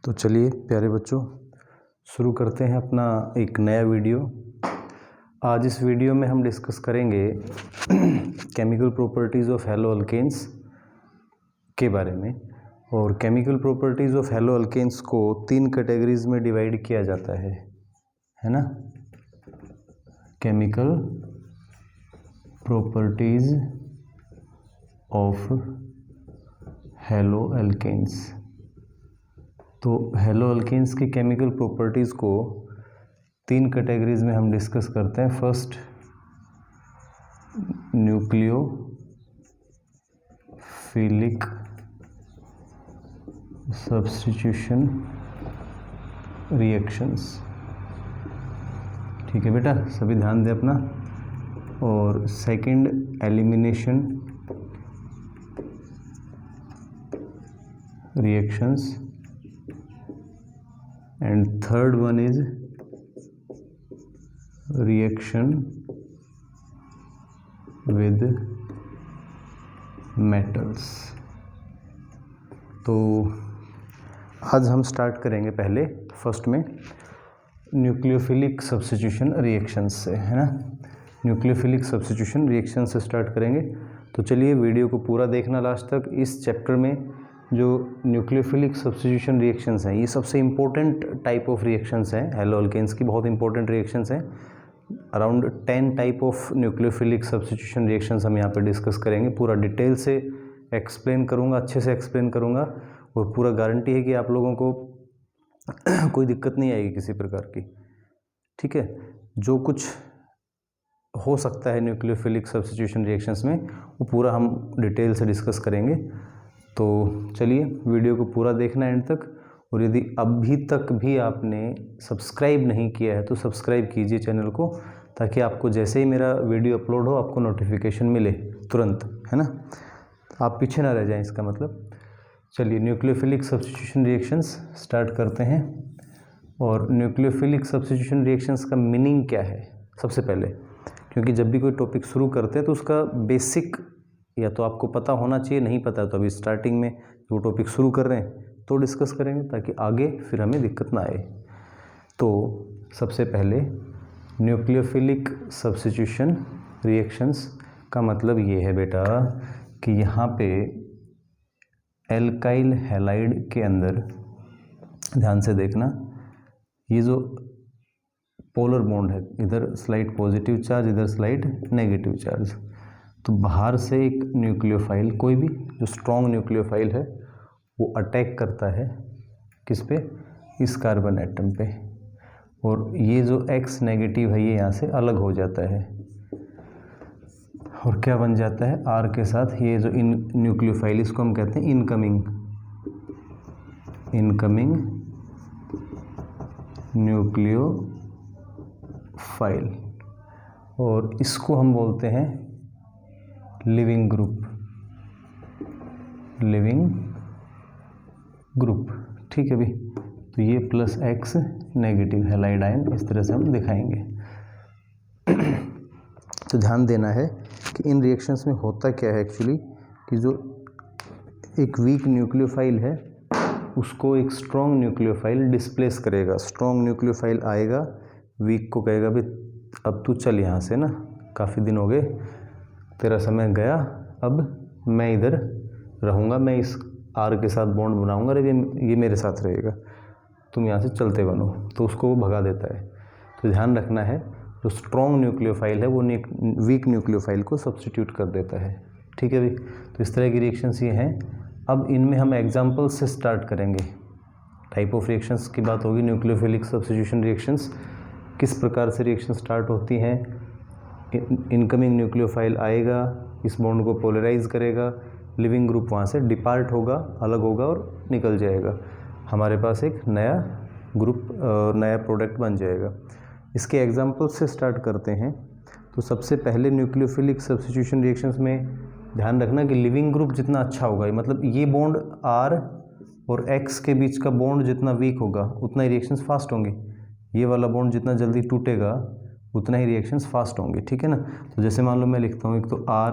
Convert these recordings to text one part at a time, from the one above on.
तो चलिए प्यारे बच्चों, शुरू करते हैं अपना एक नया वीडियो। आज इस वीडियो में हम डिस्कस करेंगे chemical properties of halo alkanes के बारे में। और chemical properties of halo alkanes को 3 कैटेगरीज में डिवाइड किया जाता है ना। Chemical properties of halo alkanes. तो हैलो अल्केन्स की केमिकल प्रॉपर्टीज़ को 3 कैटेगरीज में हम डिस्कस करते हैं। First, nucleophilic substitution reactions. ठीक है बेटा, सभी ध्यान दें अपना। और second, elimination reactions. And third one is reaction with metals. तो आज हम स्टार्ट करेंगे पहले फर्स्ट में न्यूक्लियोफिलिक सब्स्टिट्यूशन रिएक्शंस से, है ना। न्यूक्लियोफिलिक सब्स्टिट्यूशन रिएक्शन से स्टार्ट करेंगे। तो चलिए वीडियो को पूरा देखना लास्ट तक। इस चैप्टर में जो न्यूक्लियोफिलिक सब्स्टिट्यूशन रिएक्शंस हैं, ये सबसे इम्पोर्टेंट टाइप ऑफ रिएक्शंस हैं। हैलो अल्केन्स की बहुत इंपॉर्टेंट रिएक्शंस हैं। Around 10 type of nucleophilic substitution reactions हम यहाँ पे डिस्कस करेंगे। पूरा डिटेल से एक्सप्लेन करूँगा, अच्छे से एक्सप्लेन करूँगा, और पूरा गारंटी है कि आप लोगों को कोई दिक्कत नहीं आएगी किसी प्रकार की। ठीक है, जो कुछ हो सकता है न्यूक्लियोफिलिक सब्स्टिट्यूशन रिएक्शंस में, वो पूरा हम डिटेल से डिस्कस करेंगे। तो चलिए वीडियो को पूरा देखना एंड तक। और यदि अभी तक भी आपने सब्सक्राइब नहीं किया है तो सब्सक्राइब कीजिए चैनल को, ताकि आपको जैसे ही मेरा वीडियो अपलोड हो आपको नोटिफिकेशन मिले तुरंत, है ना। आप पीछे ना रह जाएं, इसका मतलब। चलिए न्यूक्लियोफिलिक सब्स्टिट्यूशन रिएक्शंस स्टार्ट करते हैं। और न्यूक्लियोफिलिक सब्स्टिट्यूशन रिएक्शंस का मीनिंग क्या है सबसे पहले, क्योंकि जब भी कोई टॉपिक शुरू करते हैं तो उसका बेसिक या तो आपको पता होना चाहिए, नहीं पता तो अभी स्टार्टिंग में जो टॉपिक शुरू कर रहे हैं तो डिस्कस करेंगे, ताकि आगे फिर हमें दिक्कत ना आए। तो सबसे पहले न्यूक्लियोफिलिक सब्स्टिट्यूशन रिएक्शंस का मतलब ये है बेटा कि यहाँ पे एल्काइल हैलाइड के अंदर, ध्यान से देखना, ये जो पोलर बॉन्ड है, इधर स्लाइड पॉजिटिव चार्ज, इधर स्लाइड नेगेटिव चार्ज। तो बाहर से एक न्यूक्लियोफाइल, कोई भी जो स्ट्रॉन्ग न्यूक्लियोफाइल है, वो अटैक करता है किस पे, इस कार्बन एटम पे। और ये जो X नेगेटिव है ये यहाँ से अलग हो जाता है, और क्या बन जाता है, R के साथ ये जो इन न्यूक्लियोफाइल, इसको हम कहते हैं इनकमिंग न्यूक्लियोफाइल। और इसको हम बोलते हैं लिविंग ग्रुप। ठीक है भी। तो ये plus X negative halide ion, इस तरह से हम दिखाएंगे। तो ध्यान देना है कि इन रिएक्शंस में होता क्या है एक्चुअली, कि जो एक वीक न्यूक्लियोफाइल है उसको एक स्ट्रॉन्ग न्यूक्लियोफाइल डिस्प्लेस करेगा। स्ट्रॉन्ग न्यूक्लियोफाइल आएगा, वीक को कहेगा भी अब तू चल यहाँ से ना, काफ़ी दिन हो गए, तेरा समय गया, अब मैं इधर रहूँगा, मैं इस R के साथ बॉन्ड बनाऊँगा, लेकिन ये मेरे साथ रहेगा, तुम यहाँ से चलते बनो। तो उसको वो भगा देता है। तो ध्यान रखना है, जो स्ट्रॉन्ग न्यूक्लियोफाइल है वो वीक न्यूक्लियोफाइल को सब्स्टिट्यूट कर देता है। ठीक है भाई। तो इस तरह की रिएक्शंस ये हैं। अब इनमें हम एग्जाम्पल से स्टार्ट करेंगे। टाइप ऑफ रिएक्शंस की बात होगी, न्यूक्लियोफिलिक सब्स्टिट्यूशन रिएक्शंस किस प्रकार से रिएक्शन स्टार्ट होती हैं। इनकमिंग न्यूक्लियोफाइल आएगा, इस बॉन्ड को पोलराइज करेगा, लिविंग ग्रुप वहाँ से डिपार्ट होगा, अलग होगा और निकल जाएगा। हमारे पास एक नया ग्रुप, नया प्रोडक्ट बन जाएगा। इसके एग्जांपल से स्टार्ट करते हैं। तो सबसे पहले न्यूक्लियोफिलिक सब्स्टिट्यूशन रिएक्शंस में ध्यान रखना कि लिविंग ग्रुप जितना अच्छा होगा, मतलब ये बॉन्ड R और X के बीच का बॉन्ड जितना वीक होगा उतना ही रिएक्शंस फास्ट होंगे। ये वाला बॉन्ड जितना जल्दी टूटेगा उतना ही रिएक्शंस फास्ट होंगे। ठीक है ना। तो जैसे मान लो मैं लिखता हूँ एक तो R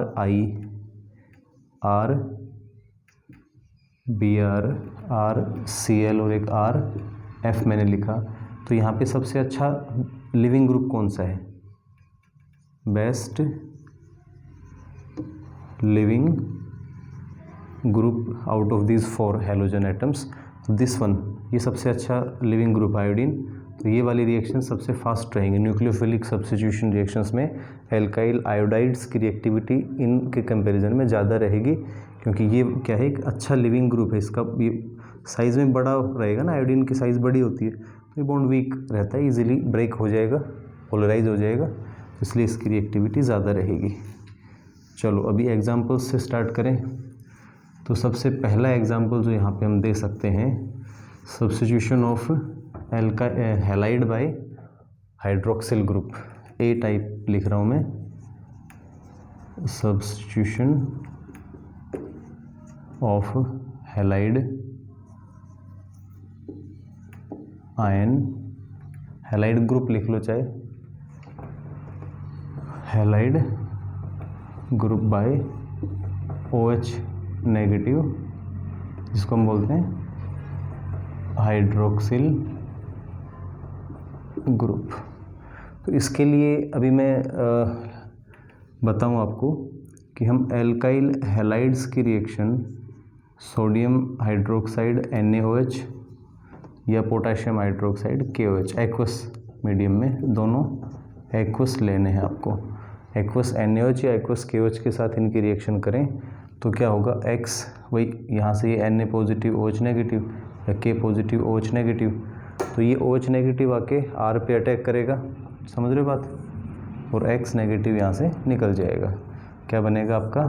BrRCl और एक RF मैंने लिखा। तो यहाँ पे सबसे अच्छा लिविंग ग्रुप कौन सा है? Best leaving group out of these 4 halogen atoms, this one, ये सबसे अच्छा लिविंग ग्रुप आयोडीन। तो ये वाली रिएक्शन सबसे फास्ट रहेंगी। न्यूक्लियोफिलिक सब्स्टिट्यूशन रिएक्शंस में एल्काइल आयोडाइड्स की रिएक्टिविटी इनके कंपैरिजन में ज़्यादा रहेगी, क्योंकि ये क्या है, एक अच्छा लिविंग ग्रुप है। इसका ये साइज़ में बड़ा रहेगा ना, आयोडीन की साइज़ बड़ी होती है, तो ये बॉन्ड वीक रहता है, इजीली ब्रेक हो जाएगा, पोलराइज हो जाएगा, इसलिए इसकी रिएक्टिविटी ज़्यादा रहेगी। चलो अभी एग्जाम्पल्स से स्टार्ट करें। तो सबसे पहला एग्जाम्पल जो यहाँ पे हम दे सकते हैं, substitution of halide by hydroxyl group, a type लिख रहा हूँ मैं, substitution of halide ion, halide group लिख लो चाहे, halide group by OH negative, जिसको हम बोलते हैं हाइड्रोक्सिल ग्रुप। तो इसके लिए अभी मैं बताऊं आपको कि हम एल्काइल हैलाइड्स की रिएक्शन सोडियम हाइड्रोक्साइड NaOH या potassium hydroxide KOH, aqueous medium में, दोनों एक्वस लेने हैं आपको। एक्वस NaOH या एक्वस KOH के साथ इनकी रिएक्शन करें तो क्या होगा, X वही यहाँ से ये Na पॉजिटिव OH नेगेटिव या K पॉजिटिव OH नेगेटिव, तो ये OH नेगेटिव आके R पे अटैक करेगा, समझ रहे हो बात, और X नेगेटिव यहाँ से निकल जाएगा। क्या बनेगा आपका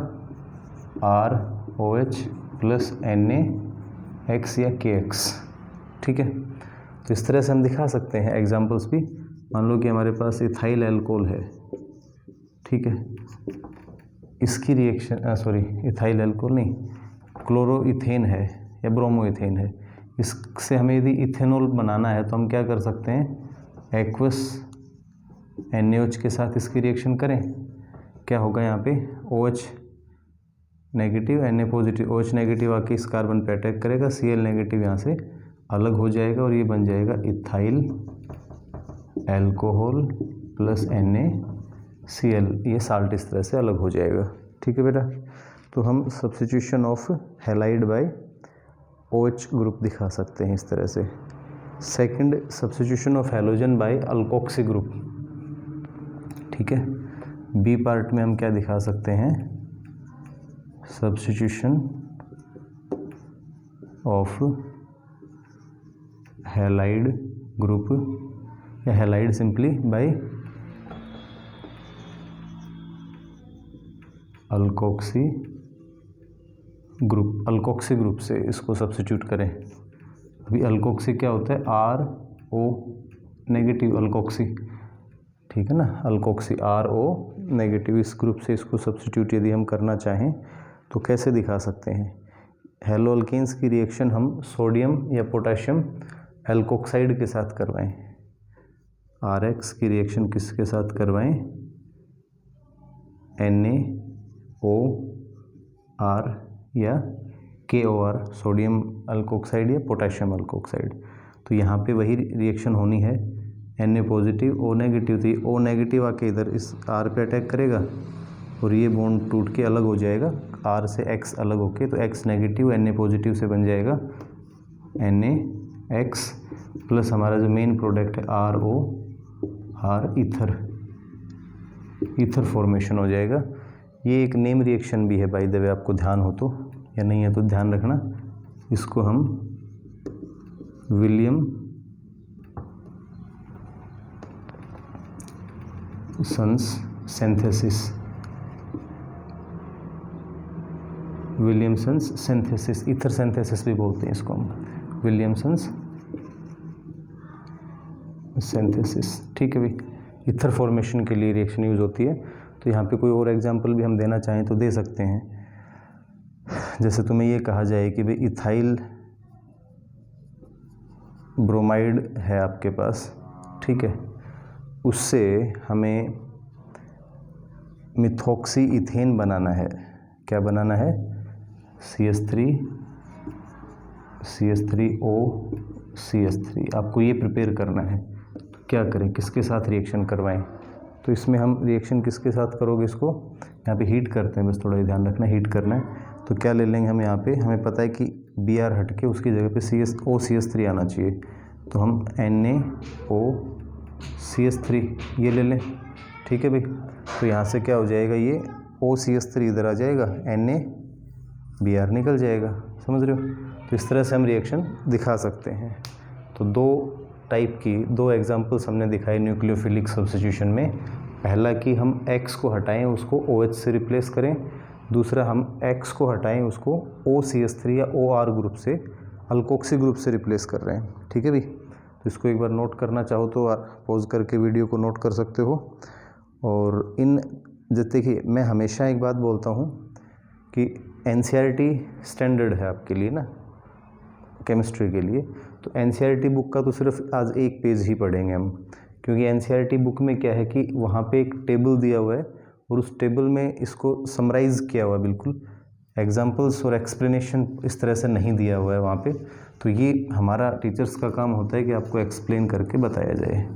ROH प्लस NaX या KX, ठीक है। तो इस तरह से हम दिखा सकते हैं एग्जाम्पल्स भी। मान लो कि हमारे पास इथाइल एल्कोहल है, ठीक है, इसकी रिएक्शन इथाइल एल्कोहल नहीं, क्लोरोइथेन है या ब्रोमोइथेन है, इससे हमें यदि इथेनॉल बनाना है तो हम क्या कर सकते हैं, एक्वस NaOH के साथ इसकी रिएक्शन करें, क्या होगा यहाँ पे OH negative Na positive, OH negative आके इस कार्बन पे अटैक करेगा, Cl नेगेटिव यहाँ से अलग हो जाएगा और ये बन जाएगा इथाइल एल्कोहल प्लस NaCl, ये साल्ट इस तरह से अलग हो जाएगा, ठीक है बेटा। तो हम substitution of halide by OH group दिखा सकते हैं इस तरह से। Second, substitution of halogen by alkoxy group, ठीक है। बी पार्ट में हम क्या दिखा सकते हैं, सब्स्टिट्यूशन ऑफ हैलाइड ग्रुप या halide simply by alkoxy group, alkoxy group से इसको सब्स्टिट्यूट करें। अभी अल्कोक्सी क्या होता है, RO नेगेटिव अल्कोक्सी, ठीक है ना, अल्कोक्सी RO नेगेटिव, इस ग्रुप से इसको सब्स्टिट्यूट यदि हम करना चाहें तो कैसे दिखा सकते हैं। हेलो अल्केन्स की रिएक्शन हम सोडियम या पोटेशियम एल्कोक्साइड के साथ करवाएं, RX की रिएक्शन किसके साथ करवाएं, NaOR या KOR, सोडियम अल्कोक्साइड या पोटेशियम अल्कोक्साइड। तो यहाँ पे वही रिएक्शन होनी है, Na पॉजिटिव O नेगेटिव, तो ये O नेगेटिव आके इधर इस R पे अटैक करेगा और ये बॉन्ड टूट के अलग हो जाएगा, R से X अलग होके, तो X नेगेटिव Na पॉजिटिव से बन जाएगा NaX प्लस हमारा जो मेन प्रोडक्ट है ROR, ईथर फॉर्मेशन हो जाएगा। ये एक नेम रिएक्शन भी है बाय द वे, आपको ध्यान हो तो, या नहीं है तो ध्यान रखना। इसको हम विलियमसन्स सिंथेसिस, ईथर सिंथेसिस भी बोलते हैं इसको हम, विलियमसन्स सिंथेसिस, ठीक है भाई। ईथर फॉर्मेशन के लिए रिएक्शन यूज़ होती है। तो यहाँ पे कोई और एग्जांपल भी हम देना चाहें तो दे सकते हैं। जैसे तुम्हें ये कहा जाए कि भाई इथाइल ब्रोमाइड है आपके पास, ठीक है, उससे हमें मिथॉक्सी इथेन बनाना है। क्या बनाना है, CH3 CH3O CH3, आपको ये प्रिपेयर करना है। तो क्या करें, किसके साथ रिएक्शन करवाएं? तो इसमें हम रिएक्शन किसके साथ करोगे, इसको यहाँ पे हीट करते हैं, बस थोड़ा ध्यान रखना, हीट करना है। तो क्या ले लेंगे हम यहाँ पे, हमें पता है कि Br हट के उसकी जगह पे CH3 आना चाहिए, तो हम NaOCH3 ये ले लें। ठीक है भाई, तो यहाँ से क्या हो जाएगा, ये OCH3 इधर आ जाएगा, NaBr निकल जाएगा, समझ रहे हो? तो इस तरह से हम रिएक्शन दिखा सकते हैं। तो दो एग्जांपल्स हमने दिखाए न्यूक्लियोफिलिक सब्स्टिट्यूशन में। पहला कि हम X को हटाएं, उसको OH से रिप्लेस करें। दूसरा हम X को हटाएं, उसको OCH3 या OR ग्रुप से, अल्कोक्सी ग्रुप से रिप्लेस कर रहे हैं। ठीक है भाई, तो इसको एक बार नोट करना चाहो तो पॉज करके वीडियो को नोट कर सकते हो। और देखिए, मैं हमेशा एक बात बोलता हूँ कि NCERT स्टैंडर्ड है आपके लिए ना, केमिस्ट्री के लिए। तो NCERT बुक का तो सिर्फ आज एक पेज ही पढ़ेंगे हम, क्योंकि NCERT बुक में क्या है कि वहाँ पे एक टेबल दिया हुआ है और उस टेबल में इसको समराइज़ किया हुआ है, बिल्कुल एग्जांपल्स और एक्सप्लेनेशन इस तरह से नहीं दिया हुआ है वहाँ पे। तो ये हमारा टीचर्स का काम होता है कि आपको एक्सप्लेन करके बताया जाए।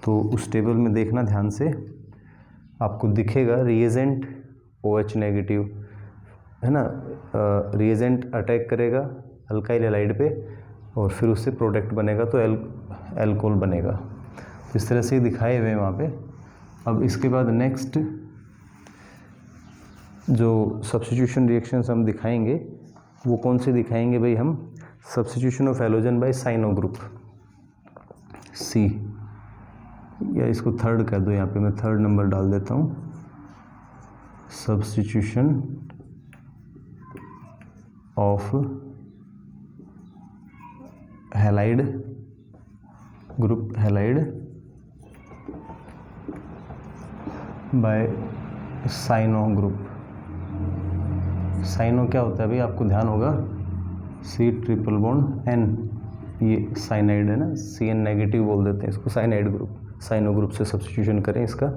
तो उस टेबल में देखना ध्यान से, आपको दिखेगा रिएजेंट OH नेगेटिव है ना, रिएजेंट अटैक करेगा अल्काइल हैलाइड पे और फिर उससे प्रोडक्ट बनेगा, तो एल्कोहल बनेगा। तो इस तरह से दिखाए हुए हैं वहाँ पे। अब इसके बाद नेक्स्ट जो सब्स्टिट्यूशन रिएक्शंस हम दिखाएंगे वो कौन से दिखाएंगे भाई, हम substitution of halogen by cyano group C, या इसको थर्ड कह दो, यहाँ पे मैं थर्ड नंबर डाल देता हूँ, substitution of halide group, halide by cyano group. Cyano क्या होता है भाई, आपको ध्यान होगा, C≡N, ये साइनाइड है ना, CN नेगेटिव बोल देते हैं इसको, साइनाइड ग्रुप, साइनो ग्रुप से सब्स्टिट्यूशन करें इसका।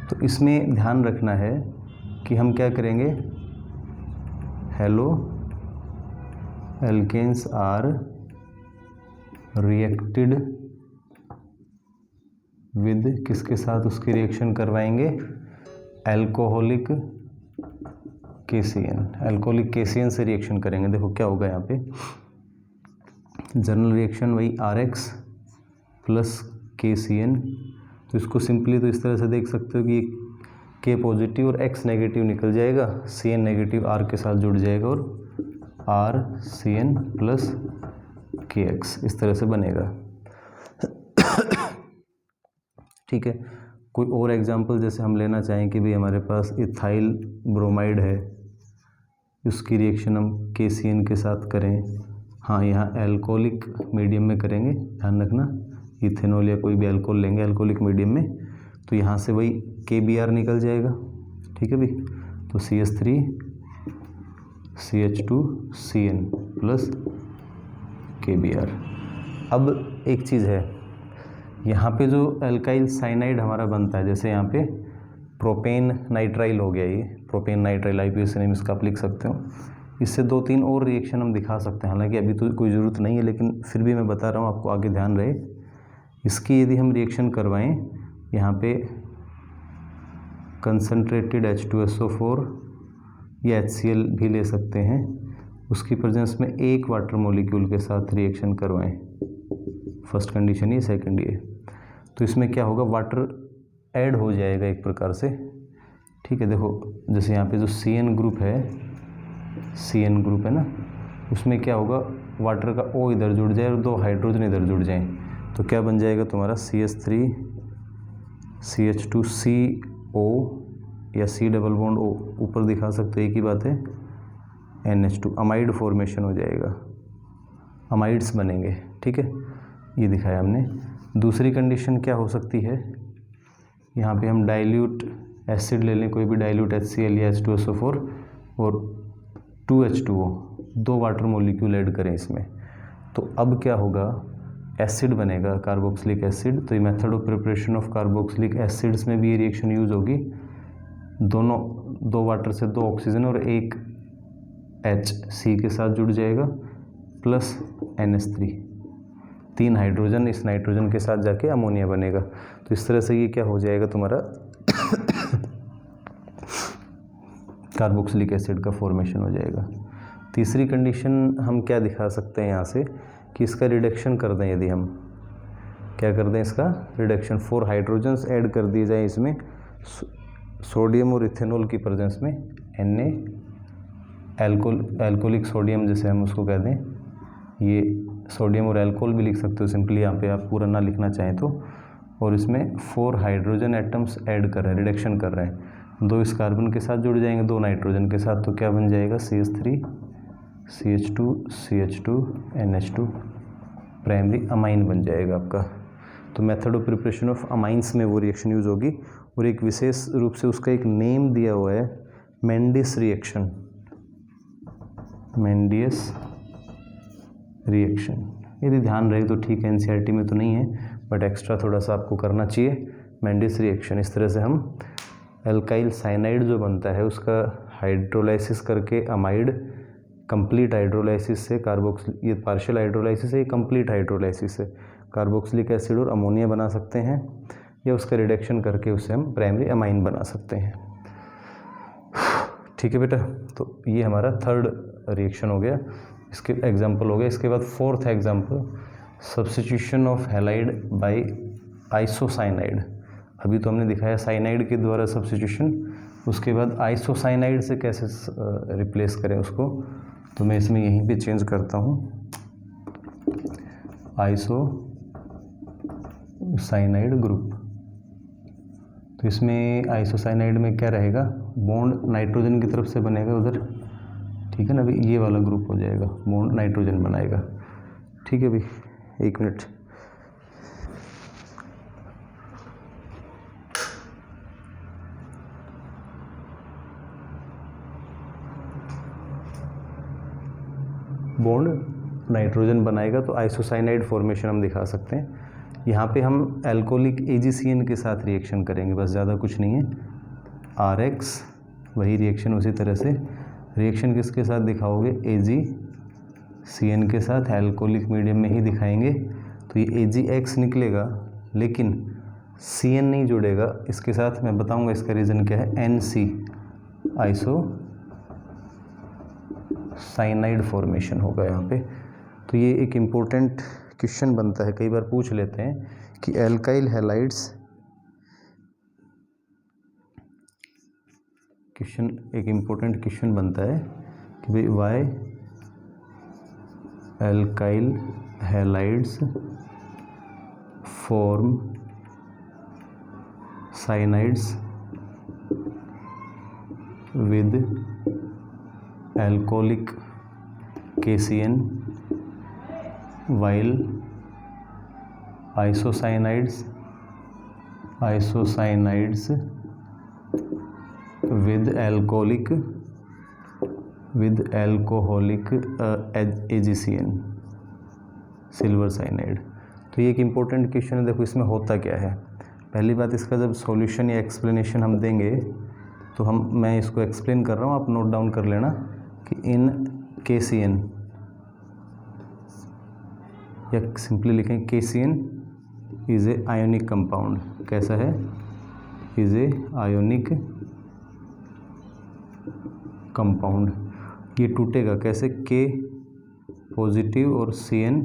तो इसमें ध्यान रखना है कि हम क्या करेंगे, halo alkanes are reacted with किसके साथ उसकी रिएक्शन करवाएंगे, एल्कोहलिक KCN, एल्कोहलिक KCN से रिएक्शन करेंगे। देखो क्या होगा यहाँ पे, जनरल रिएक्शन वही RX प्लस KCN। तो इसको सिंपली तो इस तरह से देख सकते हो कि K पॉजिटिव और X नेगेटिव निकल जाएगा, CN नेगेटिव R के साथ जुड़ जाएगा और RCN प्लस KX इस तरह से बनेगा। ठीक है, कोई और एग्जांपल जैसे हम लेना चाहें कि भाई हमारे पास इथाइल ब्रोमाइड है, उसकी रिएक्शन हम KCN के साथ करें। हाँ, यहाँ एल्कोहलिक मीडियम में करेंगे, ध्यान रखना, इथेनॉल या कोई भी अल्कोहल लेंगे एल्कोहलिक मीडियम में, तो यहाँ से वही KBr निकल जाएगा। ठीक है भाई, तो CH3 CH2CN प्लस KBr। अब एक चीज़ है, यहाँ पे जो एल्काइल साइनाइड हमारा बनता है, जैसे यहाँ पे प्रोपेन नाइट्राइल हो गया, ये प्रोपेन नाइट्राइल IPS नेम इसका आप लिख सकते हो। इससे 2-3 और रिएक्शन हम दिखा सकते हैं, हालांकि अभी तो कोई ज़रूरत नहीं है, लेकिन फिर भी मैं बता रहा हूँ आपको, आगे ध्यान रहे। इसकी यदि हम रिएक्शन करवाएं, यहाँ पे कंसनट्रेटेड H2SO4 या HCl भी ले सकते हैं, उसकी प्रेजेंस में एक वाटर मॉलिक्यूल के साथ रिएक्शन करवाएं, फर्स्ट कंडीशन ये, सेकंड ये। तो इसमें क्या होगा, वाटर ऐड हो जाएगा एक प्रकार से। ठीक है, देखो जैसे यहाँ पे जो CN ग्रुप है ना, उसमें क्या होगा, वाटर का O इधर जुड़ जाए और 2 हाइड्रोजन इधर जुड़ जाएं, तो क्या बन जाएगा तुम्हारा CH3 CH2CO या C डबल बॉन्ड O, ऊपर दिखा सकते हो, एक ही बात है, NH2, अमाइड फॉर्मेशन हो जाएगा, अमाइड्स बनेंगे। ठीक है, ये दिखाया हमने। दूसरी कंडीशन क्या हो सकती है, यहाँ पे हम डाइल्यूट एसिड ले लें, कोई भी डाइल्यूट HCl या H2SO4 और 2H2O, 2 वाटर मॉलिक्यूल ऐड करें इसमें, तो अब क्या होगा, एसिड बनेगा, कार्बोक्सिलिक एसिड। तो ये method of preparation of carboxylic acids में भी ये रिएक्शन यूज़ होगी, दोनों 2 वाटर से 2 ऑक्सीजन और 1 H C के साथ जुड़ जाएगा, प्लस NH3, 3 हाइड्रोजन इस नाइट्रोजन के साथ जाके अमोनिया बनेगा। तो इस तरह से ये क्या हो जाएगा तुम्हारा कार्बोक्सिलिक एसिड का फॉर्मेशन हो जाएगा। तीसरी कंडीशन हम क्या दिखा सकते हैं यहाँ से कि इसका रिडक्शन कर दें, यदि हम क्या कर दें इसका रिडक्शन, 4 हाइड्रोजन्स ऐड कर दिए जाए इसमें सोडियम और इथेनॉल की प्रेजेंस में, Na एल्कोलिक सोडियम जैसे हम उसको कह दें, ये सोडियम और एल्कोहल भी लिख सकते हो सिंपली यहाँ पे आप पूरा ना लिखना चाहें तो, और इसमें 4 हाइड्रोजन एटम्स ऐड कर रहे हैं, रिडक्शन कर रहे हैं, 2 इस कार्बन के साथ जुड़ जाएंगे 2 नाइट्रोजन के साथ, तो क्या बन जाएगा CH3 CH2 CH2 NH2 primary amine बन जाएगा आपका। तो method of preparation of amines में वो रिएक्शन यूज़ होगी, और एक विशेष रूप से उसका एक नेम दिया हुआ है मेंडिस रिएक्शन, मेंडियस रिएक्शन। यदि ध्यान रहे तो ठीक है, एनसीईआरटी में तो नहीं है बट एक्स्ट्रा थोड़ा सा आपको करना चाहिए। मेंडिस रिएक्शन, इस तरह से हम एल्काइल साइनाइड जो बनता है उसका हाइड्रोलाइसिस करके अमाइड, कंप्लीट हाइड्रोलाइसिस से कार्बोक्सिल, ये पार्शियल हाइड्रोलाइसिस है, ये कंप्लीट हाइड्रोलाइसिस है, कार्बोक्सिलिक एसिड और अमोनिया बना सकते हैं, या उसका रिडक्शन करके उससे हम प्राइमरी अमाइन बना सकते हैं। ठीक है बेटा, तो ये हमारा थर्ड रिएक्शन हो गया, इसके एग्जाम्पल हो गया। इसके बाद fourth example, substitution of halide by isocyanide. अभी तो हमने दिखाया साइनाइड के द्वारा सब्स्टिट्यूशन, उसके बाद आइसोसाइनाइड से कैसे रिप्लेस करें उसको, तो मैं इसमें यहीं पे चेंज करता हूँ, आइसोसाइनाइड ग्रुप। तो इसमें आइसोसाइनाइड में क्या रहेगा, बॉन्ड नाइट्रोजन की तरफ से बनेगा उधर, ठीक है ना, अभी ये वाला ग्रुप हो जाएगा, बॉन्ड नाइट्रोजन बनाएगा। ठीक है भाई, एक मिनट, बॉन्ड नाइट्रोजन बनाएगा तो आइसोसाइनाइड फॉर्मेशन हम दिखा सकते हैं। यहाँ पे हम एल्कोलिक AgCN के साथ रिएक्शन करेंगे, बस ज़्यादा कुछ नहीं है। RX वही रिएक्शन, उसी तरह से रिएक्शन किसके साथ दिखाओगे, AgCN के साथ, एल्कोलिक मीडियम में ही दिखाएंगे। तो ये AgX निकलेगा लेकिन CN नहीं जुड़ेगा इसके साथ, मैं बताऊंगा इसका रीज़न क्या है, NC आइसोसाइनाइड फॉर्मेशन होगा यहाँ पे। तो ये एक इम्पोर्टेंट क्वेश्चन बनता है, कई बार पूछ लेते हैं कि एल्काइल हैलाइड्स, क्वेश्चन एक इम्पोर्टेंट क्वेश्चन बनता है कि भाई why alkyl halides form cyanides with alcoholic KCN while isocianides with alcoholic AgCN silver cyanide. तो ये एक इम्पोर्टेंट क्वेश्चन है। देखो इसमें होता क्या है, पहली बात इसका जब सॉल्यूशन या एक्सप्लेनेशन हम देंगे तो मैं इसको एक्सप्लेन कर रहा हूँ, आप नोट डाउन कर लेना कि इन KCN, या सिंपली लिखें KCN is a ionic compound. कैसा है, इज़ ए आयोनिक कंपाउंड। ये टूटेगा कैसे, K पॉजिटिव और CN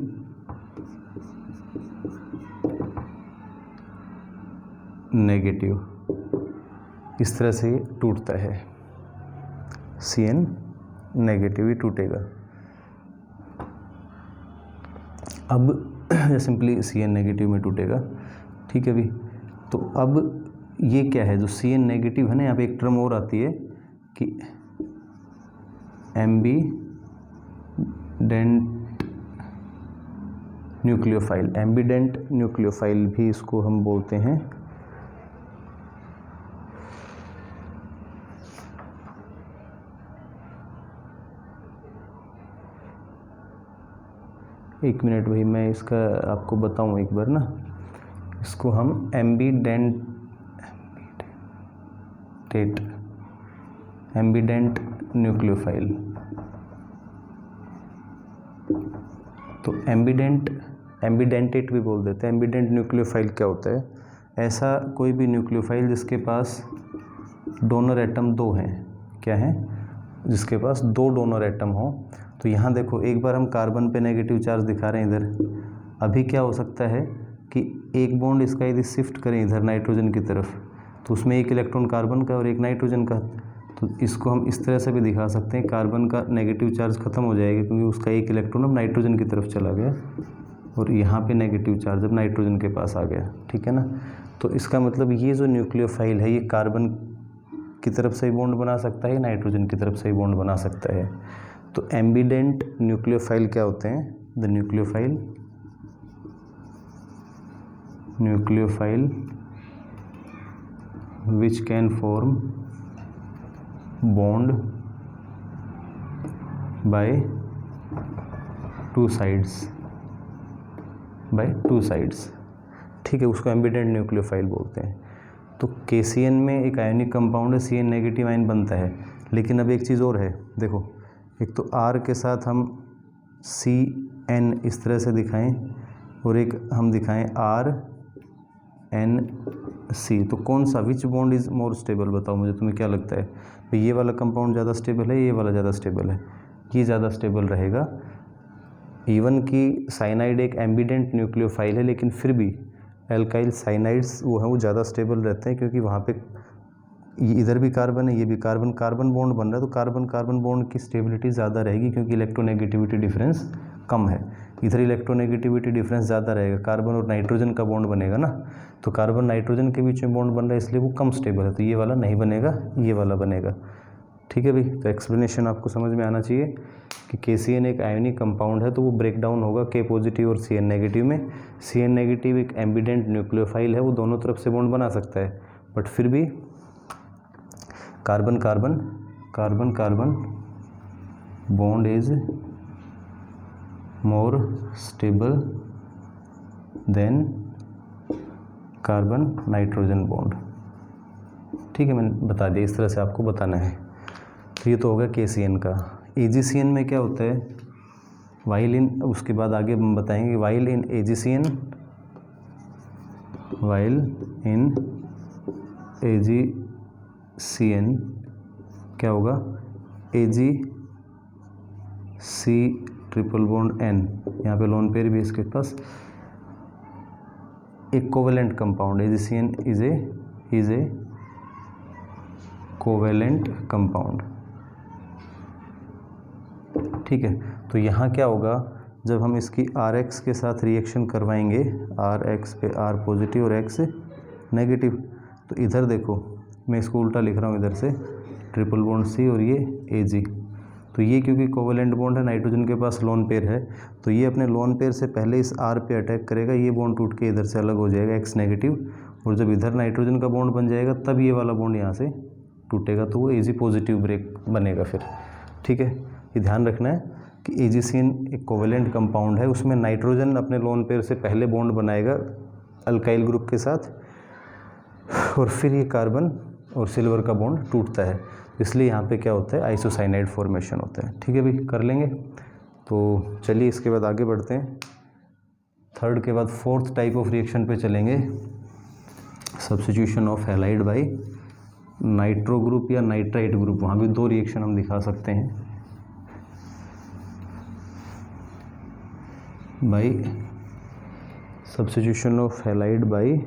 नेगेटिव, इस तरह से ये टूटता है, CN नेगेटिव ही टूटेगा। अब सिंपली CN नेगेटिव में टूटेगा, ठीक है भी। तो अब ये क्या है, जो CN नेगेटिव है ना, यहाँ पे एक टर्म और आती है कि एम्बीडेंट न्यूक्लियोफाइल, एम्बीडेंट न्यूक्लियोफाइल भी इसको हम बोलते हैं। एक मिनट भाई, मैं इसका आपको बताऊं एक बार ना, इसको हम एम्बीडेंट न्यूक्लियोफाइल, तो एम्बिडेंटेट भी बोल देते हैं। एम्बिडेंट न्यूक्लियोफाइल क्या होता है? ऐसा कोई भी न्यूक्लियोफाइल जिसके पास डोनर एटम 2 हैं। क्या है? जिसके पास 2 डोनर एटम हो। तो यहाँ देखो, एक बार हम कार्बन पे नेगेटिव चार्ज दिखा रहे हैं इधर। अभी क्या हो सकता है कि एक बॉन्ड इसका यदि शिफ्ट करें इधर नाइट्रोजन की तरफ, तो उसमें एक इलेक्ट्रॉन कार्बन का और एक नाइट्रोजन का। तो इसको हम इस तरह से भी दिखा सकते हैं, कार्बन का नेगेटिव चार्ज खत्म हो जाएगा क्योंकि उसका एक इलेक्ट्रॉन अब नाइट्रोजन की तरफ चला गया, और यहाँ पे नेगेटिव चार्ज अब नाइट्रोजन के पास आ गया। ठीक है ना? तो इसका मतलब ये जो न्यूक्लियोफाइल है ये कार्बन की तरफ से ही बॉन्ड बना सकता है, नाइट्रोजन की तरफ से ही बॉन्ड बना सकता है। तो एम्बिडेंट न्यूक्लियोफाइल क्या होते हैं? The nucleophile which can form bond by two sides ठीक है, उसको एम्बिडेंट न्यूक्लियोफाइल बोलते हैं। तो KCN में एक आयनिक कंपाउंड है, CN नेगेटिव आयन बनता है। लेकिन अब एक चीज़ और है, देखो, एक तो R के साथ हम CN इस तरह से दिखाएं और एक हम दिखाएं RNC। तो कौन सा, विच बॉन्ड इज़ मोर स्टेबल? बताओ मुझे, तुम्हें क्या लगता है? भाई ये वाला कंपाउंड ज़्यादा स्टेबल है, ये वाला ज़्यादा स्टेबल है? ये ज़्यादा स्टेबल रहेगा। इवन कि साइनाइड एक एम्बिडेंट न्यूक्लियोफाइल है, लेकिन फिर भी एल्काइल साइनाइड्स वो हैं, वो ज़्यादा स्टेबल रहते हैं क्योंकि वहाँ पे इधर भी कार्बन है, ये भी कार्बन, कार्बन बॉन्ड बन रहा है। तो कार्बन कार्बन बॉन्ड की स्टेबिलिटी ज़्यादा रहेगी क्योंकि इलेक्ट्रोनेगेटिविटी डिफरेंस कम है। इधर इलेक्ट्रोनेगेटिविटी डिफरेंस ज़्यादा रहेगा, कार्बन और नाइट्रोजन का बॉन्ड बनेगा ना। तो कार्बन नाइट्रोजन के बीच में बॉन्ड बन रहा है, इसलिए वो कम स्टेबल है। तो ये वाला नहीं बनेगा, ये वाला बनेगा। ठीक है भाई, तो एक्सप्लेनेशन आपको समझ में आना चाहिए कि KCN एक आयोनिक कंपाउंड है, तो वो ब्रेक डाउन होगा K पॉजिटिव और CN नेगेटिव में। CN नेगेटिव एक एम्बिडेंट न्यूक्लियोफाइल है, वो दोनों तरफ से बॉन्ड बना सकता है, बट फिर भी carbon carbon bond is more stable then carbon nitrogen bond. ठीक है, मैंने बता दिया, इस तरह से आपको बताना है। तो ये तो होगा KCN का। AgCN में क्या होता है? वाइल इन, उसके बाद आगे हम बताएंगे, वाइल इन AgCN क्या होगा? AgC ट्रिपल बॉन्ड N, यहाँ पे लोन पेयर भी इसके पास, एक covalent compound. AgCN is a covalent compound. ठीक है, तो यहाँ क्या होगा, जब हम इसकी RX के साथ रिएक्शन करवाएंगे, RX पे R पॉजिटिव और X नेगेटिव, तो इधर देखो मैं इसको उल्टा लिख रहा हूँ, इधर से ट्रिपल बॉन्ड C और ये Ag। तो ये क्योंकि कोवेलेंट बॉन्ड है, नाइट्रोजन के पास लोन पेयर है, तो ये अपने लोन पेयर से पहले इस R पे अटैक करेगा, ये बॉन्ड टूट के इधर से अलग हो जाएगा, X नेगेटिव। और जब इधर नाइट्रोजन का बॉन्ड बन जाएगा तब ये वाला बॉन्ड यहाँ से टूटेगा, तो वो Ag पॉजिटिव ब्रेक बनेगा फिर। ठीक है, ये ध्यान रखना है कि AgCN एक कोवेलेंट कंपाउंड है, उसमें नाइट्रोजन अपने लोन पेयर से पहले बॉन्ड बनाएगा अल्काइल ग्रुप के साथ, और फिर ये कार्बन और सिल्वर का बॉन्ड टूटता है। इसलिए यहाँ पे क्या होता है? आइसोसाइनाइड फॉर्मेशन होता है। ठीक है भाई, कर लेंगे। तो चलिए इसके बाद आगे बढ़ते हैं। थर्ड के बाद फोर्थ टाइप ऑफ रिएक्शन पे चलेंगे, substitution of halide by nitro group या नाइट्राइट ग्रुप। वहाँ भी 2 रिएक्शन हम दिखा सकते हैं, by substitution of halide by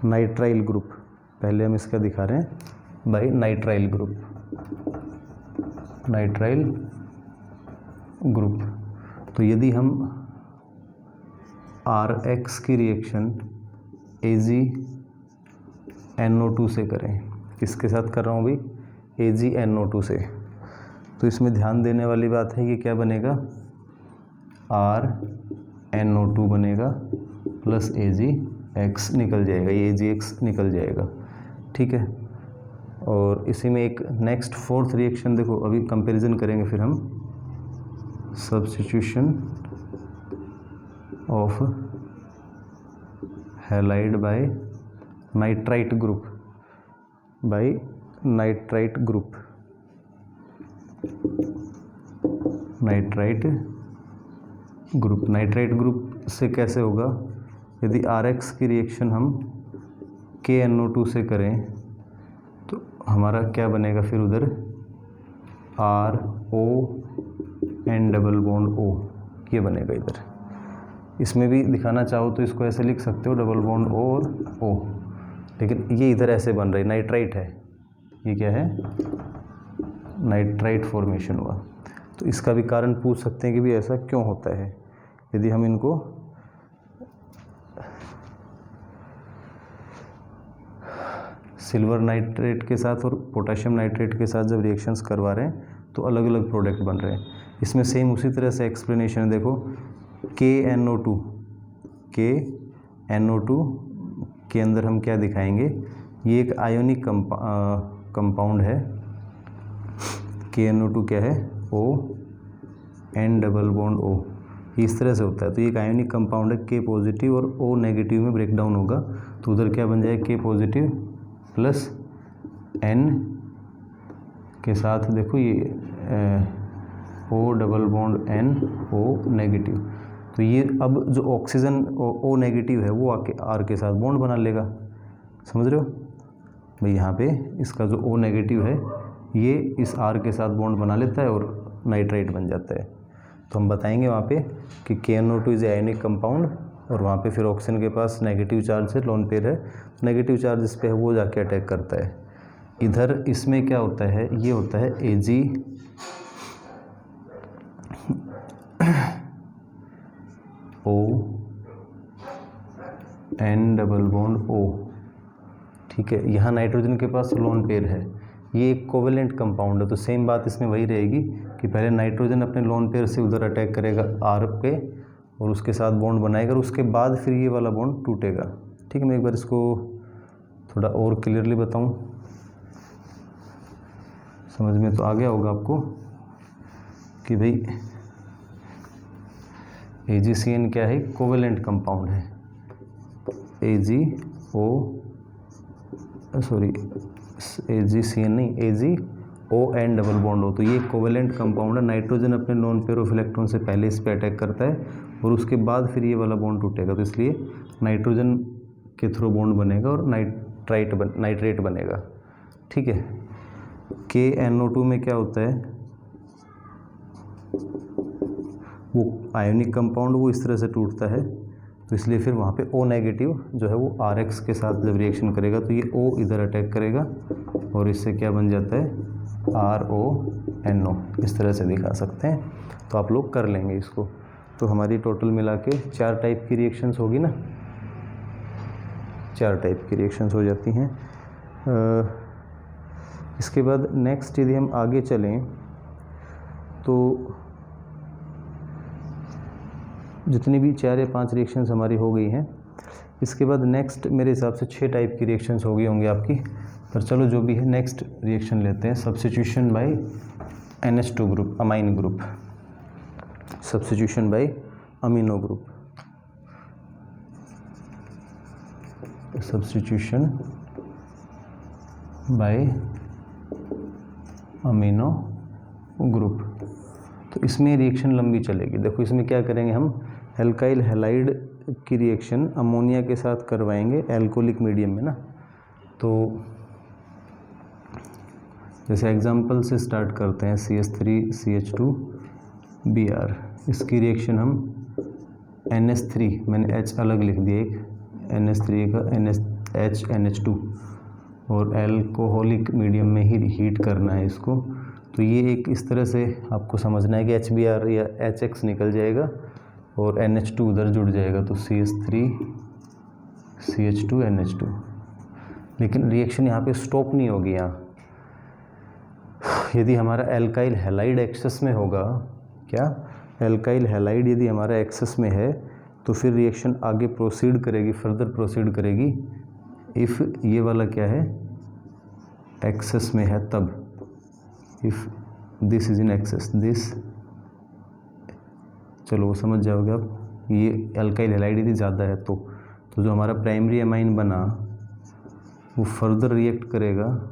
nitrile group. पहले हम इसका दिखा रहे हैं बाई नाइट्राइल ग्रुप। तो यदि हम RX की रिएक्शन AgNO2 से करें, किसके साथ कर रहा हूँ भाई? AgNO2 से, तो इसमें ध्यान देने वाली बात है कि क्या बनेगा? RNO2 बनेगा प्लस AgX निकल जाएगा, ये AgX निकल जाएगा। ठीक है, और इसी में एक नेक्स्ट फोर्थ रिएक्शन देखो, अभी कंपैरिजन करेंगे फिर हम, substitution of halide by nitrite group group. Nitrite group से कैसे होगा, यदि RX की रिएक्शन हम KNO2 से करें तो हमारा क्या बनेगा फिर उधर RO N double bond O, ये बनेगा इधर। इसमें भी दिखाना चाहो तो इसको ऐसे लिख सकते हो, डबल बॉन्ड O और O, लेकिन ये इधर ऐसे बन रही, नाइट्राइट है, ये क्या है, नाइट्राइट फॉर्मेशन हुआ। तो इसका भी कारण पूछ सकते हैं कि भी ऐसा क्यों होता है। यदि हम इनको सिल्वर नाइट्रेट के साथ और पोटेशियम नाइट्रेट के साथ जब रिएक्शंस करवा रहे हैं तो अलग अलग प्रोडक्ट बन रहे हैं। इसमें सेम उसी तरह से एक्सप्लेनेशन है, देखो KNO2 के अंदर हम क्या दिखाएंगे, ये एक आयोनिक कंपाउंड है। KNO2 क्या है, O N double bond O, इस तरह से होता है। तो ये एक आयोनिक कंपाउंड है, K पॉजिटिव और O नेगेटिव में ब्रेक डाउन होगा तो उधर क्या बन जाएगा, K पॉजिटिव प्लस N के साथ देखो ये O double bond N O negative. तो ये अब जो ऑक्सीजन O नेगेटिव है वो आके R के साथ बॉन्ड बना लेगा, समझ रहे हो भाई। यहाँ पे इसका जो O नेगेटिव है ये इस R के साथ बॉन्ड बना लेता है और नाइट्राइट बन जाता है। तो हम बताएंगे वहाँ पे कि KNO2 इज आयोनिक कंपाउंड, और वहाँ पे फिर ऑक्सीजन के पास नेगेटिव चार्ज है, लोन पेयर है, नेगेटिव चार्ज इस पे है, वो जाके अटैक करता है। इधर इसमें क्या होता है, ये होता है AgO N double bond O, ठीक है। यहाँ नाइट्रोजन के पास लोन पेयर है, ये एक कोवेलेंट कंपाउंड है। तो सेम बात इसमें वही रहेगी कि पहले नाइट्रोजन अपने लोन पेयर से उधर अटैक करेगा R पे और उसके साथ बॉन्ड बनाएगा और उसके बाद फिर ये वाला बॉन्ड टूटेगा, ठीक है। मैं एक बार इसको थोड़ा और क्लियरली बताऊं, समझ में तो आ गया होगा आपको कि भाई AgCN क्या है, कोवेलेंट कंपाउंड है। AgCN नहीं, AgON डबल बॉन्ड हो, तो ये कोवेलेंट कंपाउंड है। नाइट्रोजन अपने नॉन पेयर ऑफ इलेक्ट्रॉन से पहले इस पर अटैक करता है और उसके बाद फिर ये वाला बॉन्ड टूटेगा, तो इसलिए नाइट्रोजन के थ्रू बॉन्ड बनेगा और नाइट्रेट बनेगा, ठीक है। KNO2 में क्या होता है, वो आयोनिक कंपाउंड वो इस तरह से टूटता है, तो इसलिए फिर वहाँ पे O नेगेटिव जो है वो RX के साथ जब रिएक्शन करेगा तो ये O इधर अटैक करेगा और इससे क्या बन जाता है, RONO, इस तरह से दिखा सकते हैं। तो आप लोग कर लेंगे इसको। तो हमारी टोटल मिला के 4 टाइप की रिएक्शंस होगी ना, 4 टाइप की रिएक्शंस हो जाती हैं। इसके बाद नेक्स्ट यदि हम आगे चलें तो जितनी भी 4 या 5 रिएक्शंस हमारी हो गई हैं, इसके बाद नेक्स्ट मेरे हिसाब से 6 टाइप की रिएक्शंस हो गई होंगी आपकी। पर चलो जो भी है नेक्स्ट रिएक्शन लेते हैं, substitution by NH2 group, amine group, substitution by amino group, substitution by amino group. तो इसमें रिएक्शन लंबी चलेगी। देखो इसमें क्या करेंगे हम, एल्काइल हैलाइड की रिएक्शन अमोनिया के साथ करवाएंगे एल्कोहलिक मीडियम में ना। तो जैसे एग्जांपल से स्टार्ट करते हैं, CH3CH2Br, इसकी रिएक्शन हम NH3, मैंने H अलग लिख दिया, एक NH3 का NH2, और एल्कोहलिक मीडियम में ही हीट करना है इसको। तो ये एक इस तरह से आपको समझना है कि HBr या HX निकल जाएगा और NH2 उधर जुड़ जाएगा, तो CH3CH2NH2। लेकिन रिएक्शन यहाँ पे स्टॉप नहीं होगी। यहाँ यदि हमारा एल्काइल हैलाइड एक्सेस में होगा, क्या एल्काइल हैलाइड यदि हमारा एक्सेस में है तो फिर रिएक्शन आगे प्रोसीड करेगी, फर्दर प्रोसीड करेगी इफ़ ये वाला क्या है, एक्सेस में है तब, if this is in excess, this, चलो वो समझ जाओगे आप। ये एल्काइल हैलाइड यदि ज़्यादा है तो जो हमारा प्राइमरी अमाइन बना वो फर्दर रिएक्ट करेगा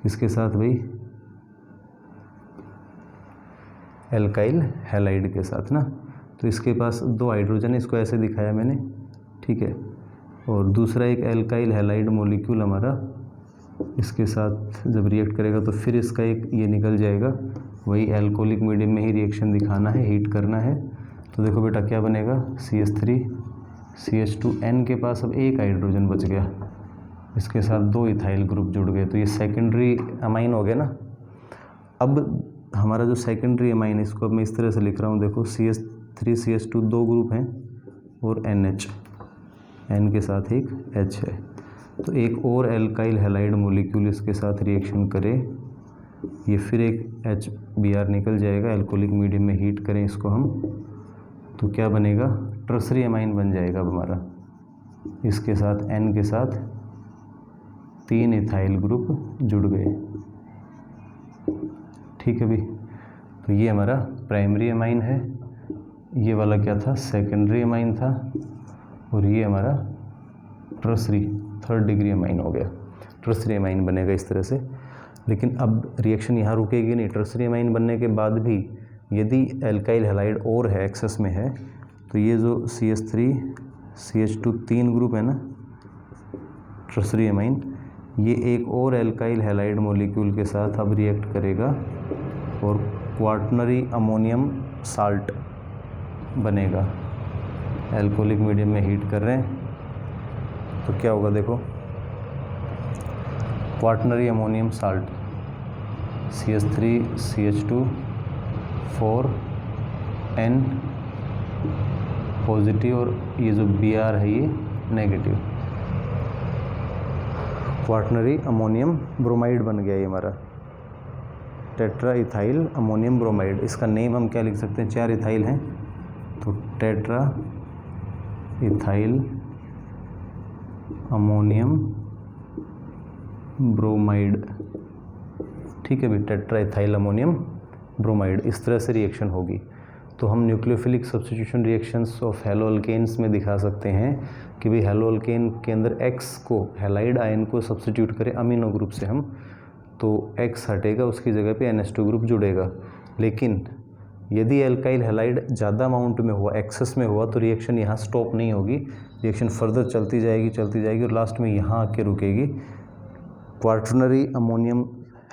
इसके साथ भाई, एल्काइल हैलाइड के साथ ना। तो इसके पास 2 हाइड्रोजन है, इसको ऐसे दिखाया मैंने, ठीक है। और दूसरा एक एल्काइल हैलाइड मॉलिक्यूल हमारा इसके साथ जब रिएक्ट करेगा तो फिर इसका एक ये निकल जाएगा, वही एल्कोहलिक मीडियम में ही रिएक्शन दिखाना है, हीट करना है। तो देखो बेटा क्या बनेगा, CH3 CH2N के पास अब एक हाइड्रोजन बच गया, इसके साथ 2 इथाइल ग्रुप जुड़ गए, तो ये सेकेंडरी अमाइन हो गया ना। अब हमारा जो सेकेंडरी अमाइन है इसको अब मैं इस तरह से लिख रहा हूँ, देखो CH3 CH2 2 ग्रुप हैं और NH, N के साथ एक H है। तो एक और एल्काइल हैलाइड मॉलिक्यूल इसके साथ रिएक्शन करे, ये फिर एक HBr निकल जाएगा, एल्कोहलिक मीडियम में हीट करें इसको हम, तो क्या बनेगा, टर्सरी अमाइन बन जाएगा अब हमारा। इसके साथ N के साथ 3 इथाइल ग्रुप जुड़ गए, ठीक है भाई। तो ये हमारा प्राइमरी अमाइन है, ये वाला क्या था, सेकेंडरी अमाइन था, और ये हमारा टर्सरी 3rd डिग्री अमाइन हो गया, टर्सरी अमाइन बनेगा इस तरह से। लेकिन अब रिएक्शन यहाँ रुकेगी नहीं, टर्सरी अमाइन बनने के बाद भी यदि एल्काइल हैलाइड और है, एक्सेस में है, तो ये जो CH3 CH2 3 ग्रुप है ना, टर्सरी अमाइन, ये एक और एल्काइल हैलाइड मॉलिक्यूल के साथ अब रिएक्ट करेगा और क्वार्टनरी अमोनियम साल्ट बनेगा। एल्कोहलिक मीडियम में हीट कर रहे हैं तो क्या होगा, देखो quaternary ammonium salt CH3 CH2 4 N positive और ये जो Br है ये नेगेटिव, क्वार्टनरी अमोनियम ब्रोमाइड बन गया ये हमारा, टेट्रा इथाइल अमोनियम ब्रोमाइड। इसका नेम हम क्या लिख सकते हैं, 4 इथाइल हैं तो टेट्रा इथाइल अमोनियम ब्रोमाइड, ठीक है भाई, टेट्रा इथाइल अमोनियम ब्रोमाइड। इस तरह से रिएक्शन होगी। तो हम न्यूक्लियोफिलिक सब्स्टिट्यूशन रिएक्शंस ऑफ हैलोअल्केन्स में दिखा सकते हैं कि भाई हैलोअल्केन के अंदर X को, हैलाइड आयन को सब्स्टिट्यूट करें अमीनो ग्रुप से हम, तो X हटेगा, उसकी जगह पे NH2 ग्रुप जुड़ेगा। लेकिन यदि एल्काइल हैलाइड ज़्यादा अमाउंट में हुआ, एक्सेस में हुआ, तो रिएक्शन यहाँ स्टॉप नहीं होगी, रिएक्शन फर्दर चलती जाएगी और लास्ट में यहाँ आके रुकेगी। क्वार्टनरी अमोनियम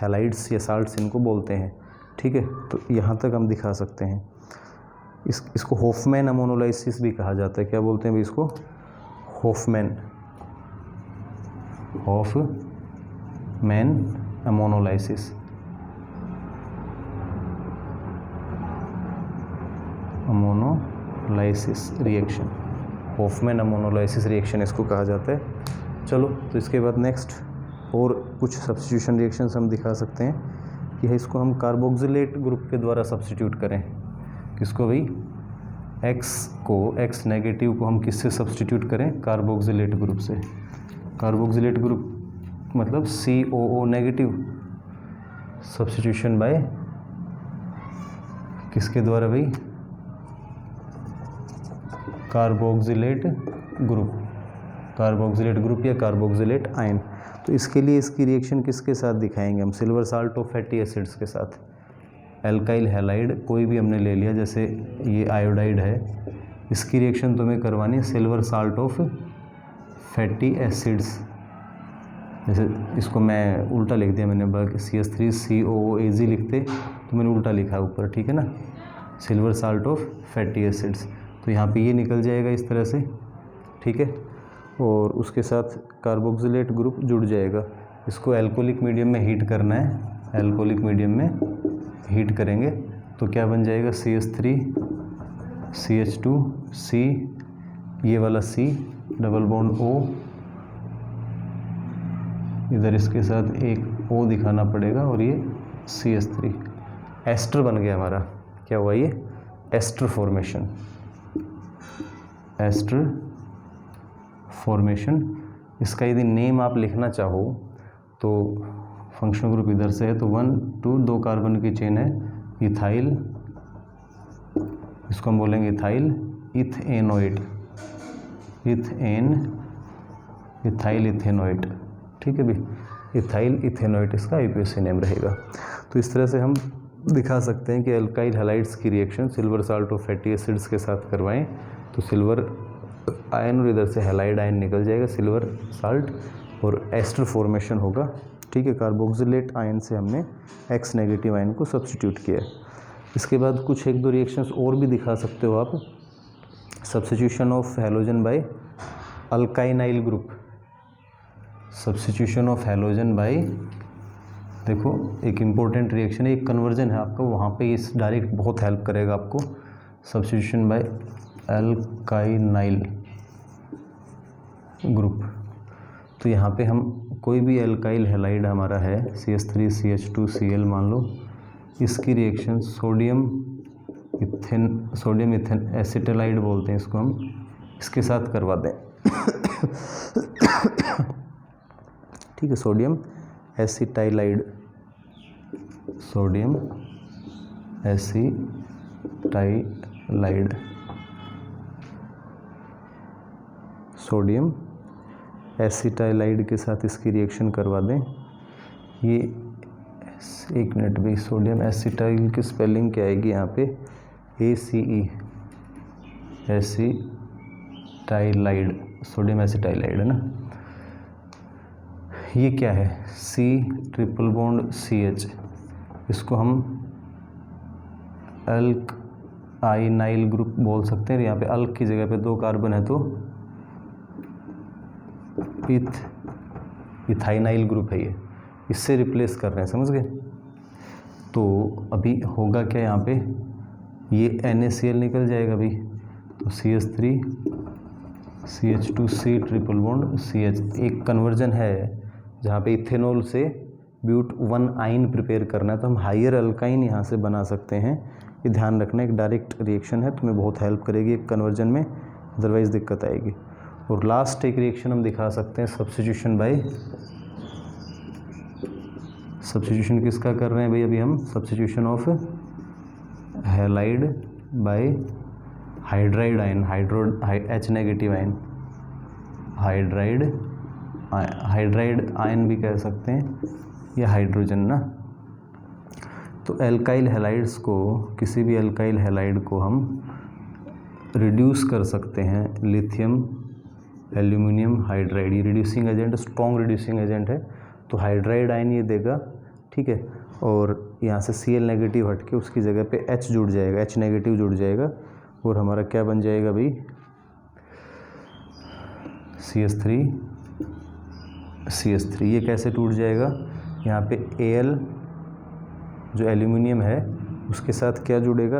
हैलाइड्स या साल्ट्स इनको बोलते हैं, ठीक है। तो यहाँ तक हम दिखा सकते हैं। इसको होफमैन अमोनोलाइसिस भी कहा जाता है। क्या बोलते हैं भाई इसको, Hofmann ammonolysis. Ammonolysis reaction, Hofmann ammonolysis reaction इसको कहा जाता है। चलो, तो इसके बाद नेक्स्ट और कुछ सब्स्टिट्यूशन रिएक्शंस हम दिखा सकते हैं कि इसको हम कार्बोक्सिलेट ग्रुप के द्वारा सब्स्टिट्यूट करें। किसको भाई, X नेगेटिव को हम किससे सब्स्टिट्यूट करें, कार्बोक्सिलेट ग्रुप से। कार्बोक्सिलेट ग्रुप मतलब COO नेगेटिव, सब्स्टिट्यूशन बाय किसके द्वारा भाई, कार्बोक्सिलेट ग्रुप या कार्बोक्सिलेट आयन। तो इसके लिए इसकी रिएक्शन किसके साथ दिखाएंगे हम, silver salt of fatty acids के साथ। एल्काइल हैलाइड कोई भी हमने ले लिया, जैसे ये आयोडाइड है, इसकी रिएक्शन तुम्हें करवानी है silver salt of fatty acids. जैसे इसको मैं उल्टा लिख दिया मैंने, बल्कि CH3COOAG लिखते तो मैंने उल्टा लिखा ऊपर, ठीक है ना, silver salt of fatty acids. तो यहाँ पे ये निकल जाएगा इस तरह से, ठीक है, और उसके साथ कार्बोक्सिलेट ग्रुप जुड़ जाएगा। इसको एल्कोहलिक मीडियम में हीट करना है, एल्कोहलिक मीडियम में हीट करेंगे तो क्या बन जाएगा, CH3 CH2 C, ये वाला C डबल बॉन्ड O, इधर इसके साथ एक O दिखाना पड़ेगा और ये CH3, एस्टर बन गया हमारा। क्या हुआ ये, एस्टर फॉर्मेशन, एस्टर फॉर्मेशन। इसका यदि नेम आप लिखना चाहो तो फंक्शनल ग्रुप इधर से है तो 1 2 2 कार्बन की चेन है, इथाइल, इसको हम बोलेंगे इथाइल इथेनोइड, इथाइल इथेनोइड, ठीक है भाई, इथाइल इथेनोइड इसका IUPAC नेम रहेगा। तो इस तरह से हम दिखा सकते हैं कि अल्काइल हैलाइड्स की रिएक्शन सिल्वर साल्ट और फैटी एसिड्स के साथ करवाएं तो सिल्वर आयन और इधर से हैलाइड आयन निकल जाएगा सिल्वर साल्ट और एस्टर फॉर्मेशन होगा। ठीक है, कार्बोक्सिलेट आयन से हमने एक्स नेगेटिव आयन को सब्स्टिट्यूट किया है। इसके बाद कुछ एक दो रिएक्शंस और भी दिखा सकते हो आप। Substitution of halogen by alkynyl group, substitution of halogen by, देखो एक इम्पोर्टेंट रिएक्शन है, एक कन्वर्जन है आपका, वहाँ पे इस डायरेक्ट बहुत हेल्प करेगा आपको। सब्स्टिट्यूशन बाय अल्काइनाइल ग्रुप, तो यहाँ पे हम कोई भी अल्काइल हैलाइड हमारा है CH3CH2Cl मान लो, इसकी रिएक्शन सोडियम इथेन एसिटाइलाइड बोलते हैं इसको हम, इसके साथ करवा दें। ठीक है, सोडियम एसिटाइलाइड, सोडियम एसिटाइलाइड, सोडियम एसिटाइलाइड के साथ इसकी रिएक्शन करवा दें। ये एक मिनट भाई, सोडियम एसिटाइल की स्पेलिंग क्या आएगी यहाँ पे, ACE, एसिटाइलाइड, सोडियम एसिटाइलाइड है ना। ये क्या है, C ट्रिपल बॉन्ड CH, इसको हम अल्क आइनाइल ग्रुप बोल सकते हैं। यहाँ पे अल्क की जगह पे 2 कार्बन है तो इथाइनाइल ग्रुप है, ये इससे रिप्लेस कर रहे हैं, समझ गए। तो अभी होगा क्या, यहाँ पे ये NaCl निकल जाएगा भाई, तो CH3 CH2C triple bond CH, एक कन्वर्जन है जहाँ पे इथेनॉल से ब्यूट 1 आइन प्रिपेयर करना है, तो हम हायर अल्काइन यहाँ से बना सकते हैं। ये ध्यान रखना, एक डायरेक्ट रिएक्शन है, तुम्हें बहुत हेल्प करेगी एक कन्वर्जन में, अदरवाइज़ दिक्कत आएगी। और लास्ट एक रिएक्शन हम दिखा सकते हैं, सब्स्टिट्यूशन बाय, सब्स्टिट्यूशन किसका कर रहे हैं भाई अभी हम, substitution of halide by hydride ion, H negative ion, hydride ion भी कह सकते हैं, या हाइड्रोजन ना। तो एल्काइल हैलाइड्स को, किसी भी एल्काइल हैलाइड को हम रिड्यूस कर सकते हैं लिथियम एल्यूमिनियम हाइड्राइड, ये reducing agent, strong reducing agent है, तो हाइड्राइड आयन ये देगा। ठीक है, और यहाँ से Cl नेगेटिव हट के उसकी जगह पे H जुड़ जाएगा, H नेगेटिव जुड़ जाएगा, और हमारा क्या बन जाएगा भाई, CH3। ये कैसे टूट जाएगा, यहाँ पे Al जो एल्यूमिनियम है उसके साथ क्या जुड़ेगा,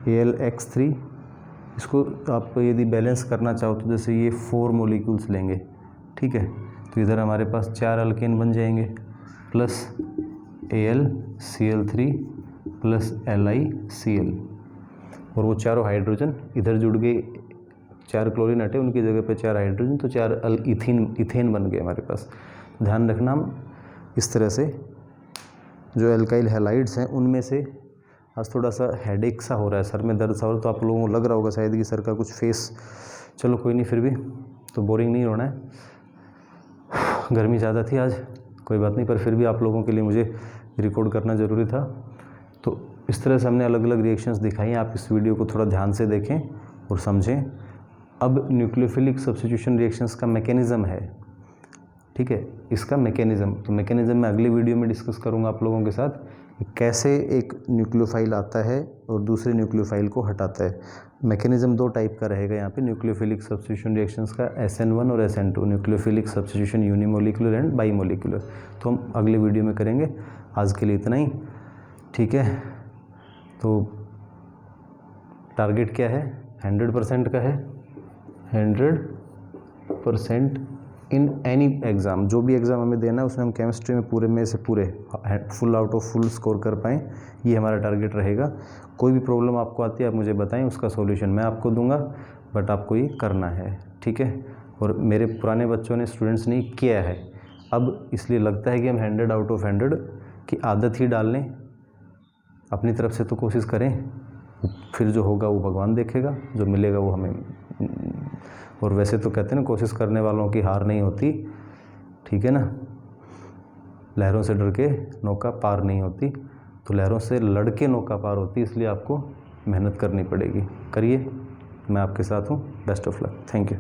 AlX3। इसको आप यदि बैलेंस करना चाहो तो जैसे ये 4 मॉलिक्यूल्स लेंगे, ठीक है, तो इधर हमारे पास 4 अल्केन बन जाएंगे, प्लस AlCl3 प्लस LiCl, और वो चारों हाइड्रोजन इधर जुड़ गए, 4 क्लोरीन हटे उनकी जगह पे 4 हाइड्रोजन, तो 4 इथेन बन गए हमारे पास। ध्यान रखना, इस तरह से जो एल्काइल हैलाइड्स हैं उनमें से, आज थोड़ा सा हेडेक सा हो रहा है, सर में दर्द सा हो रहा है, तो आप लोगों को लग रहा होगा शायद कि सर का कुछ फेस, चलो कोई नहीं, फिर भी तो बोरिंग नहीं होना है, गर्मी ज़्यादा थी आज, कोई बात नहीं, पर फिर भी आप लोगों के लिए मुझे रिकॉर्ड करना ज़रूरी था। तो इस तरह से हमने अलग अलग रिएक्शंस दिखाई हैं, आप इस वीडियो को थोड़ा ध्यान से देखें और समझें। अब न्यूक्लियोफिलिक सब्स्टिट्यूशन रिएक्शंस का मैकेनिज़्म है, ठीक है, इसका मैकेनिज़्म, तो मैकेनिज़्म मैं अगले वीडियो में डिस्कस करूंगा आप लोगों के साथ, कैसे एक न्यूक्लियोफाइल आता है और दूसरे न्यूक्लियोफाइल को हटाता है। मैकेनिज़्म 2 टाइप का रहेगा यहाँ पे न्यूक्लियोफिलिक सब्स्टिट्यूशन रिएक्शंस का, SN1 और SN2, nucleophilic substitution unimolecular and bimolecular, तो हम अगले वीडियो में करेंगे। आज के लिए इतना ही, ठीक है। तो टारगेट क्या है, 100% का है, 100% इन एनी एग्ज़ाम, जो भी एग्ज़ाम हमें देना है उसमें हम केमिस्ट्री में पूरे में से पूरे full out of full score कर पाएँ, ये हमारा टारगेट रहेगा। कोई भी प्रॉब्लम आपको आती है आप मुझे बताएं, उसका सॉल्यूशन मैं आपको दूंगा, बट आपको ये करना है, ठीक है। और मेरे पुराने बच्चों ने, स्टूडेंट्स ने किया है, अब इसलिए लगता है कि हम 100 आउट ऑफ 100 की आदत ही डाल लें, अपनी तरफ से तो कोशिश करें, फिर जो होगा वो भगवान देखेगा, जो मिलेगा वो हमें। और वैसे तो कहते हैं ना, कोशिश करने वालों की हार नहीं होती, ठीक है ना। लहरों से डर के नौका पार नहीं होती, तो लहरों से लड़ के नौका पार होती, इसलिए आपको मेहनत करनी पड़ेगी। करिए, मैं आपके साथ हूँ। Best of luck. Thank you.